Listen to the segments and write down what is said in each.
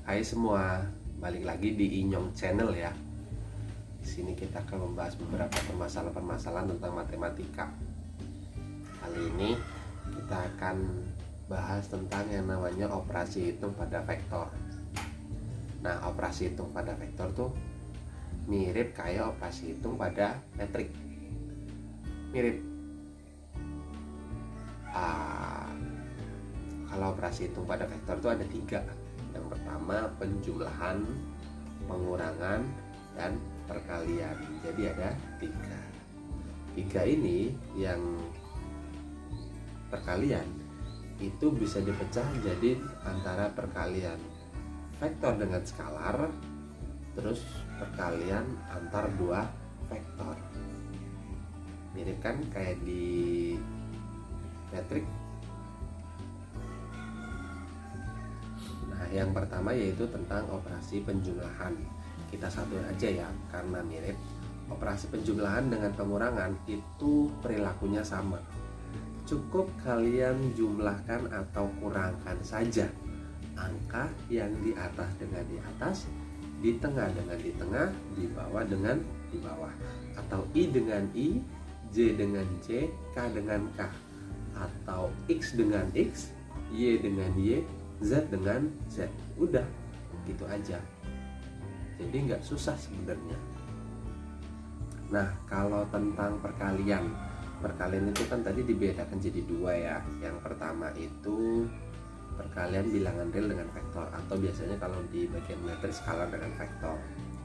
Hai semua, balik lagi di Inyong Channel ya. Di sini kita akan membahas beberapa permasalahan-permasalahan tentang matematika. Kali ini kita akan bahas tentang yang namanya operasi hitung pada vektor. Nah, operasi hitung pada vektor tuh mirip kayak operasi hitung pada metrik. Mirip. Kalau operasi hitung pada vektor tuh ada 3. Yang pertama penjumlahan, pengurangan, dan perkalian. Jadi ada 3. 3 ini yang perkalian itu bisa dipecah jadi antara perkalian vektor dengan skalar, terus perkalian antar dua vektor. Mirip kan kayak di metrik. Nah, yang pertama yaitu tentang operasi penjumlahan. Kita satu aja ya, karena mirip. Operasi penjumlahan dengan pengurangan itu perilakunya sama. Cukup kalian jumlahkan atau kurangkan saja angka yang di atas dengan di atas, di tengah dengan di tengah, di bawah dengan di bawah, atau I dengan I, J dengan J, K dengan K, atau X dengan X, Y dengan Y, Z dengan Z. Udah gitu aja, jadi nggak susah sebenarnya. Nah, kalau tentang perkalian itu kan tadi dibedakan jadi 2 ya. Yang pertama itu perkalian bilangan real dengan vektor, atau biasanya kalau di bagian metrik skalar dengan vektor.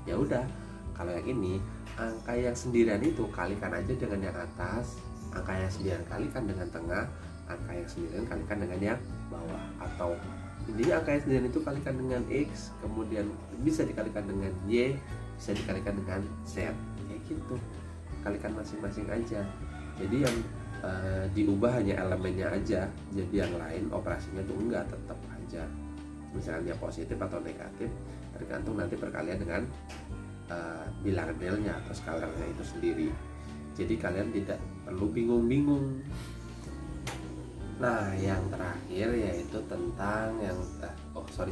Ya udah, kalau yang ini angka yang sendirian itu kalikan aja dengan yang atas, angka yang sendirian kalikan dengan tengah, angka yang sendirian kalikan dengan yang bawah. Atau intinya angka yang sendirian itu kalikan dengan X, kemudian bisa dikalikan dengan Y, bisa dikalikan dengan Z, kayak gitu. Kalikan masing-masing aja. Jadi yang diubah hanya elemennya aja, jadi yang lain operasinya tuh enggak, tetap aja. Misalnya positif atau negatif tergantung nanti perkalian dengan bilangan realnya atau skalarnya itu sendiri. Jadi kalian tidak perlu bingung-bingung. Nah, yang terakhir yaitu tentang yang sorry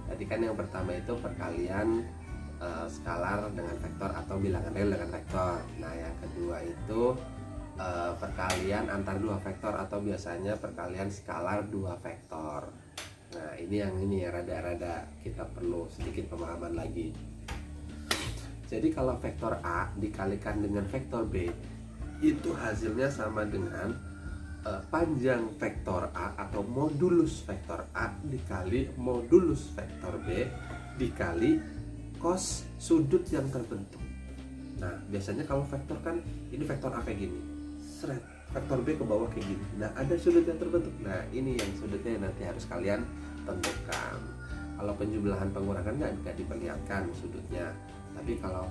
tadi kan yang pertama itu perkalian skalar dengan vektor atau bilangan real dengan vektor. Nah, yang kedua itu perkalian antar dua vektor atau biasanya perkalian skalar dua vektor. Nah, ini yang rada-rada kita perlu sedikit pemahaman lagi. Jadi kalau vektor A dikalikan dengan vektor B, itu hasilnya sama dengan panjang vektor A atau modulus vektor A dikali modulus vektor B dikali cos sudut yang terbentuk. Nah, biasanya kalau vektor kan ini vektor A kayak gini, seret, vektor B ke bawah kayak gini. Nah, ada sudut yang terbentuk. Nah, ini yang sudutnya nanti harus kalian tentukan. Kalau penjumlahan pengurangan nggak diperlihatkan sudutnya, tapi kalau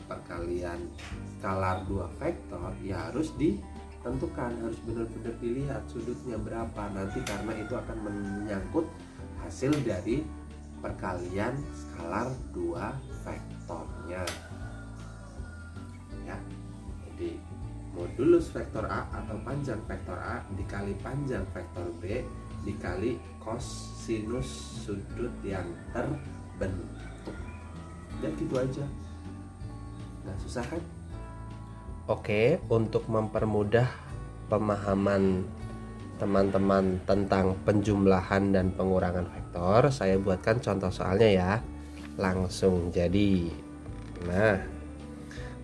perkalian skalar dua vektor ya harus ditentukan, harus benar-benar dilihat sudutnya berapa nanti, karena itu akan menyangkut hasil dari perkalian skalar dua vektornya ya. Jadi modulus vektor A atau panjang vektor A dikali panjang vektor B dikali cos sinus sudut yang terbentuk. Dan gitu aja, nggak susah kan? Oke, untuk mempermudah pemahaman teman-teman tentang penjumlahan dan pengurangan vektor, saya buatkan contoh soalnya ya. Langsung jadi. Nah,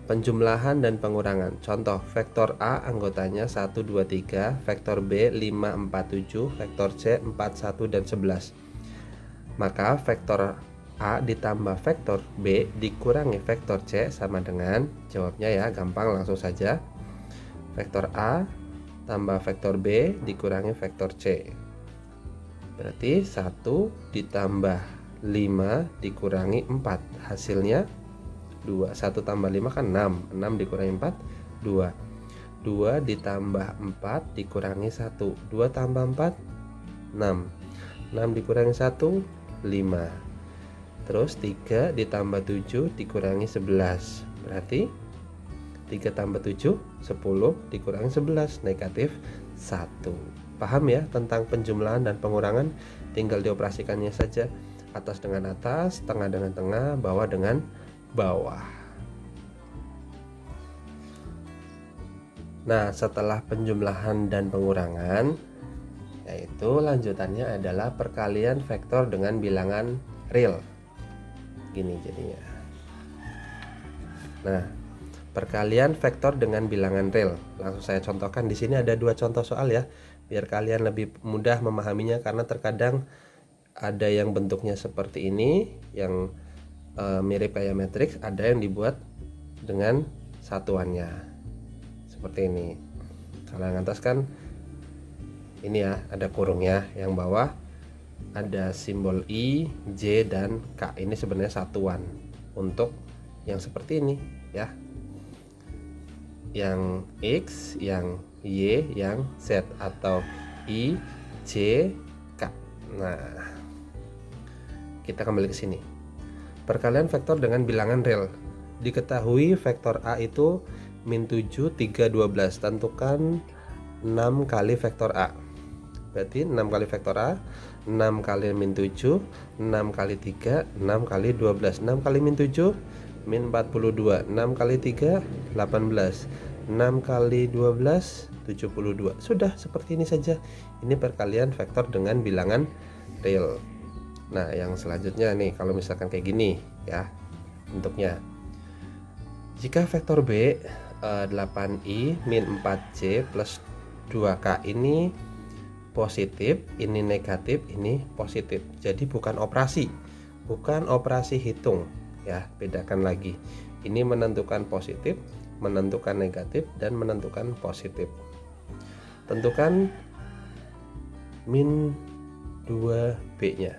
penjumlahan dan pengurangan. Contoh, vektor A anggotanya 1, 2, 3, vektor B 5, 4, 7, vektor C 4, 1, dan 11. Maka vektor A ditambah vektor B dikurangi vektor C sama dengan, jawabnya ya gampang, langsung saja. Vektor A tambah vektor B dikurangi vektor C. Berarti 1 ditambah 5 dikurangi 4. Hasilnya 2. 1 tambah 5 kan 6. 6 dikurangi 4, 2. 2 ditambah 4 dikurangi 1. 2 tambah 4, 6. 6 dikurangi 1, 5. Terus 3 ditambah 7 dikurangi 11. Berarti 3 tambah 7, 10 dikurangi 11, negatif 1. Paham ya tentang penjumlahan dan pengurangan? tinggal dioperasikannya saja, atas dengan atas, tengah dengan tengah, bawah dengan bawah. Nah, setelah penjumlahan dan pengurangan, yaitu lanjutannya adalah perkalian vektor dengan bilangan real. Gini jadinya. Nah, perkalian vektor dengan bilangan real. Langsung saya contohkan. Di sini ada 2 contoh soal ya, biar kalian lebih mudah memahaminya, karena terkadang ada yang bentuknya seperti ini, yang mirip kayak matriks, ada yang dibuat dengan satuannya seperti ini. Kalau yang atas kan ini ya, ada kurungnya, yang bawah ada simbol I, J, dan K. Ini sebenarnya satuan untuk yang seperti ini ya, yang X, yang Y, yang Z, atau I, J, K. Nah, kita kembali ke sini. Perkalian vektor dengan bilangan real. Diketahui vektor A itu min 7, 3, 12. Tentukan 6 kali vektor A. Berarti 6 kali vektor A, 6 kali min 7, 6 kali 3, 6 kali 12. 6 kali min 7, min 42. 6 kali 3, 18. 6 kali 12, 72. Sudah, seperti ini saja. Ini perkalian vektor dengan bilangan real. Nah, yang selanjutnya nih, kalau misalkan kayak gini ya bentuknya. Jika vektor B 8i min 4j plus 2k ini positif, ini negatif, ini positif. Jadi bukan operasi hitung ya, bedakan lagi. Ini menentukan positif, menentukan negatif, dan menentukan positif. Tentukan min 2b nya.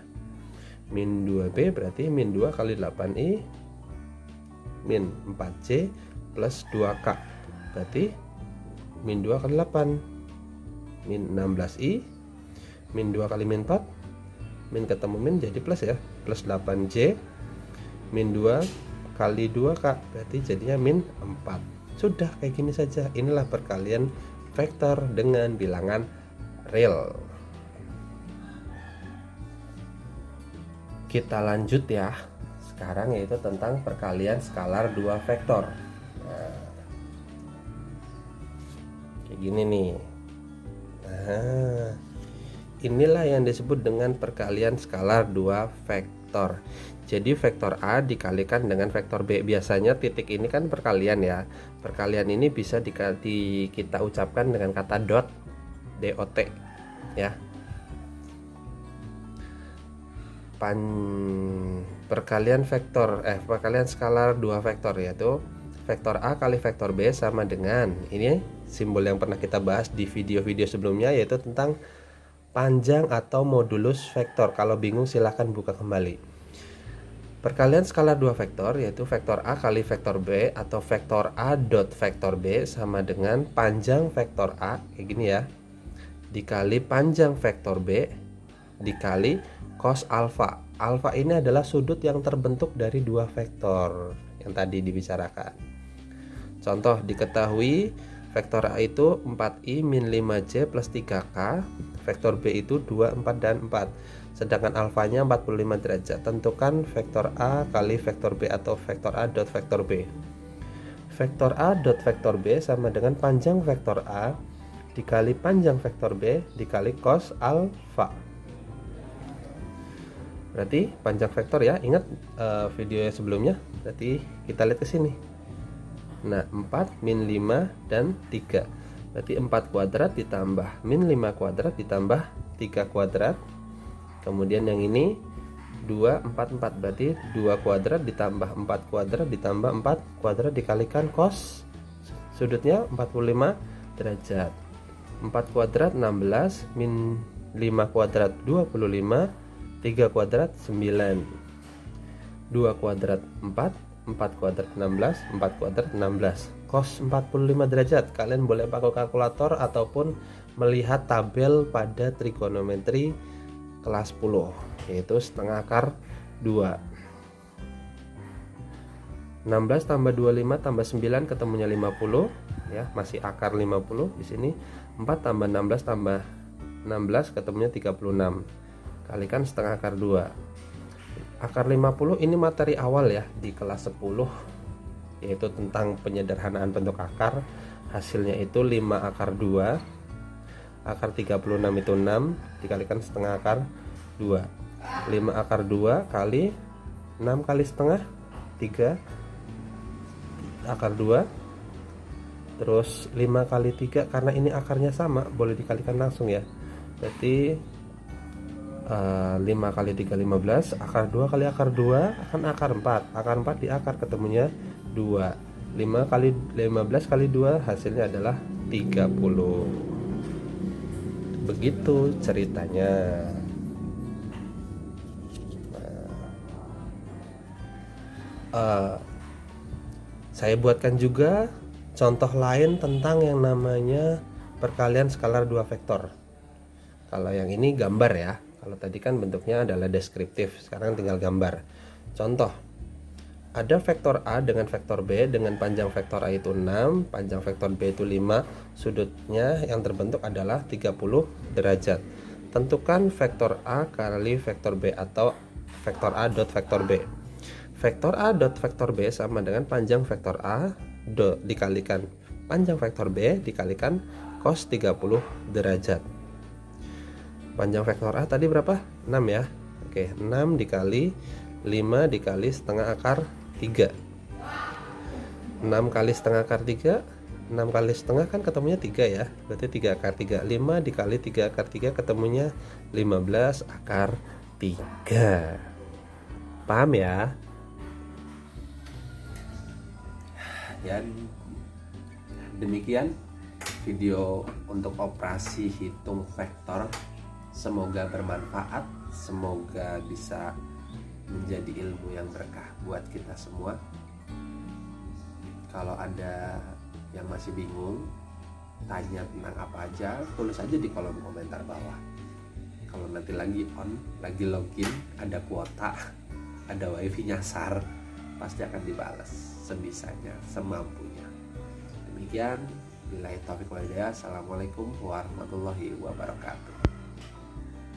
Min 2b berarti min 2 kali 8i min 4j plus 2k, berarti min 2 kali 8 min 16i min 2 kali min 4, min ketemu min jadi plus ya, plus 8j min 2 kali 2k, berarti jadinya min 4. Sudah, kayak gini saja. Inilah perkalian vektor dengan bilangan real. Kita lanjut ya sekarang, yaitu tentang perkalian skalar 2 vektor. Nah, kayak gini nih. Nah, inilah yang disebut dengan perkalian skalar 2 vektor. Jadi vektor A dikalikan dengan vektor B. Biasanya titik ini kan perkalian ya. Perkalian ini bisa kita ucapkan dengan kata dot, dot ya. Perkalian skalar 2 vektor, yaitu vektor A kali vektor B sama dengan ini simbol yang pernah kita bahas di video-video sebelumnya, yaitu tentang panjang atau modulus vektor. Kalau bingung silahkan buka kembali. Perkalian skalar 2 vektor yaitu vektor A kali vektor B atau vektor A dot vektor B sama dengan panjang vektor A kayak gini ya, dikali panjang vektor B dikali cos alfa. Alfa ini adalah sudut yang terbentuk dari 2 vektor yang tadi dibicarakan. Contoh, diketahui vektor A itu 4i min 5j plus 3k, vektor B itu 2, 4, dan 4. Sedangkan alfanya 45 derajat. Tentukan vektor A kali vektor B atau vektor A dot vektor B. Vektor A dot vektor B sama dengan panjang vektor A dikali panjang vektor B dikali cos alfa. Berarti panjang vektor ya, ingat video yang sebelumnya. Berarti kita lihat ke sini. Nah, 4 min 5 dan 3. Berarti 4 kuadrat ditambah min 5 kuadrat ditambah 3 kuadrat. Kemudian yang ini 2, 4, 4. Berarti 2 kuadrat ditambah 4 kuadrat ditambah 4 kuadrat dikalikan cos sudutnya 45 derajat. 4 kuadrat 16 min 5 kuadrat 25, 3 kuadrat 9, 2 kuadrat 4, 4 kuadrat 16, 4 kuadrat 16, cos 45 derajat. Kalian boleh pakai kalkulator ataupun melihat tabel pada trigonometri kelas 10, yaitu setengah akar 2. 16 tambah 25 tambah 9 ketemunya 50 ya, masih akar 50 di sini. 4 tambah 16 tambah 16 ketemunya 36. kalikan setengah akar 2. Akar 50 ini materi awal ya di kelas 10, yaitu tentang penyederhanaan bentuk akar. Hasilnya itu 5 akar 2. Akar 36 itu 6 dikalikan setengah akar 2. 5 akar 2 kali 6 kali setengah 3 akar 2. Terus 5 kali 3, karena ini akarnya sama boleh dikalikan langsung ya. Berarti 5 kali 3 15. Akar 2 kali akar 2 akan akar 4. Akar 4 di akar ketemunya 2. 5 kali 15 kali 2 hasilnya adalah 30. Begitu ceritanya. Saya buatkan juga contoh lain tentang yang namanya perkalian skalar 2 vektor. Kalau yang ini gambar ya. Kalau tadi kan bentuknya adalah deskriptif, sekarang tinggal gambar. Contoh, ada vektor A dengan vektor B dengan panjang vektor A itu 6, panjang vektor B itu 5, sudutnya yang terbentuk adalah 30 derajat. Tentukan vektor A kali vektor B atau vektor A dot vektor B. Vektor A dot vektor B sama dengan panjang vektor A dikalikan panjang vektor B dikalikan cos 30 derajat. Panjang vektor A tadi berapa? 6 ya. Oke, 6 dikali 5 dikali setengah akar 3. 6 kali setengah akar 3, 6 kali setengah kan ketemunya 3 ya. Berarti 3 akar 3. 5 dikali 3 akar 3 ketemunya 15 akar 3. Paham ya? Dan demikian video untuk operasi hitung vektor. Semoga bermanfaat, semoga bisa menjadi ilmu yang berkah buat kita semua. Kalau ada yang masih bingung, tanya tentang apa aja, tulis aja di kolom komentar bawah. Kalau nanti lagi login, ada kuota, ada wifi nyasar, pasti akan dibalas sebisanya, semampunya. Demikian, billahi taufiq wal hidayah. Assalamualaikum warahmatullahi wabarakatuh.